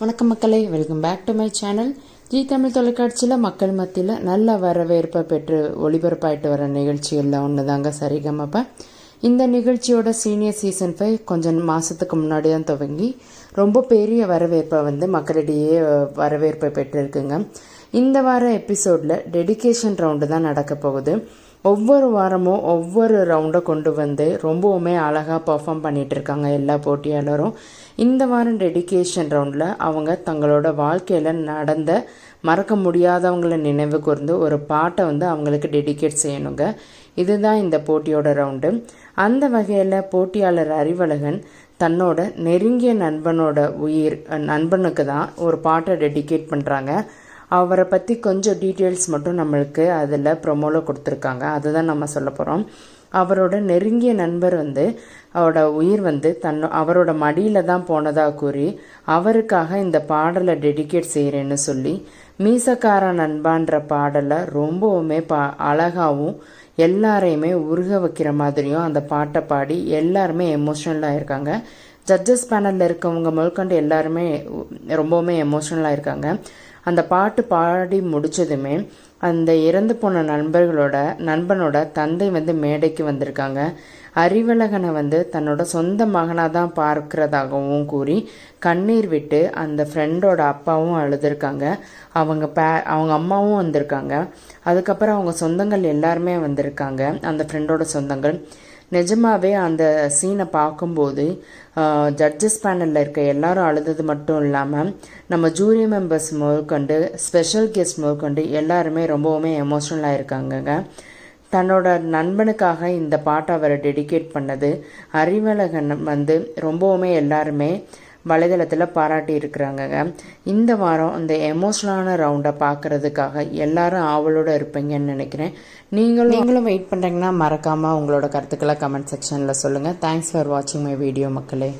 வணக்கம் மக்களே, welcome back to my channel. Zee Tamil தொலைக்காட்சியில் மக்கள் மத்தியில் நல்ல வரவேற்பை பெற்று ஒளிபரப்பாயிட்டு வர நிகழ்ச்சிகளில் ஒன்று தாங்க சரிகமப்ப. இந்த நிகழ்ச்சியோட சீனியர் சீசன் 5 கொஞ்சம் மாதத்துக்கு முன்னாடி தான் துவங்கி ரொம்ப பெரிய வரவேற்பை மக்களிடையே வரவேற்பை பெற்றிருக்குங்க. இந்த வார எபிசோடில் டெடிகேஷன் ரவுண்டு தான் நடக்க போகுது. ஒவ்வொரு வாரமும் ஒவ்வொரு ரவுண்டை கொண்டு வந்து ரொம்பவுமே அழகாக பர்ஃபார்ம் பண்ணிகிட்டு இருக்காங்க எல்லா போட்டியாளரும். இந்த வாரம் டெடிகேஷன் ரவுண்டில் அவங்க தங்களோட வாழ்க்கையில் நடந்த மறக்க முடியாதவங்களை நினைவு கூர்ந்து ஒரு பாட்டை அவங்களுக்கு டெடிகேட் செய்யணுங்க. இதுதான் இந்த போட்டியோட ரவுண்டு. அந்த வகையில் போட்டியாளர் அறிவழகன் தன்னோட நெருங்கிய நண்பனுக்கு தான் ஒரு பாட்டை டெடிகேட் பண்ணுறாங்க. அவரை பற்றி கொஞ்சம் டீட்டெயில்ஸ் மட்டும் நம்மளுக்கு அதில் ப்ரொமோவில் கொடுத்துருக்காங்க. அதுதான் நம்ம சொல்ல போகிறோம். அவரோட நெருங்கிய நண்பர் அவரோட உயிர் அவரோட மடியில் தான் போனதாக கூறி அவருக்காக இந்த பாடலை டெடிகேட் செய்கிறேன்னு சொல்லி மீசக்கார நண்பான்ற பாடலை ரொம்பவுமே அழகாகவும் எல்லாரையுமே உருக வைக்கிற மாதிரியும் அந்த பாட்டை பாடி எல்லாருமே எமோஷ்னலாக இருக்காங்க. ஜட்ஜஸ் பேனலில் இருக்கவங்க முதற்கொண்டு எல்லாருமே ரொம்பவுமே எமோஷ்னலாக இருக்காங்க. அந்த பாட்டு பாடி முடித்ததுமே அந்த இறந்து போன நண்பனோட தந்தை மேடைக்கு வந்திருக்காங்க. அறிவழகனை தன்னோட சொந்த மகனாக தான் பார்க்கிறதாகவும் கூறி கண்ணீர் விட்டு அந்த ஃப்ரெண்டோட அப்பாவும் அழுதுருக்காங்க. அவங்க அம்மாவும் வந்திருக்காங்க. அதுக்கப்புறம் அவங்க சொந்தங்கள் எல்லாருமே வந்திருக்காங்க. அந்த ஃப்ரெண்டோட சொந்தங்கள் நிஜமாவே அந்த சீனை பார்க்கும்போது ஜட்ஜஸ் பேனலில் இருக்க எல்லாரும் அழுதது மட்டும் இல்லாமல் நம்ம ஜூரி மெம்பர்ஸ் முதற்கொண்டு ஸ்பெஷல் கெஸ்ட் முதற்கொண்டு எல்லாருமே ரொம்பவுமே எமோஷ்னலாக இருக்காங்கங்க. தன்னோட நண்பனுக்காக இந்த பாட்டை அவரை டெடிகேட் பண்ணது அறிவழகன் ரொம்பவுமே எல்லாருமே வலைதளத்தில் பாராட்டி இருக்கிறாங்க. இந்த வாரம் இந்த எமோஷ்னலான ரவுண்டை பார்க்கறதுக்காக எல்லாரும் ஆவலோடு இருப்பீங்கன்னு நினைக்கிறேன். நீங்களும் வெயிட் பண்ணுறீங்கன்னா மறக்காமல் உங்களோட கருத்துக்களை கமெண்ட் செக்ஷனில் சொல்லுங்கள். தேங்க்ஸ் ஃபார் வாட்சிங் மை வீடியோ மக்களே.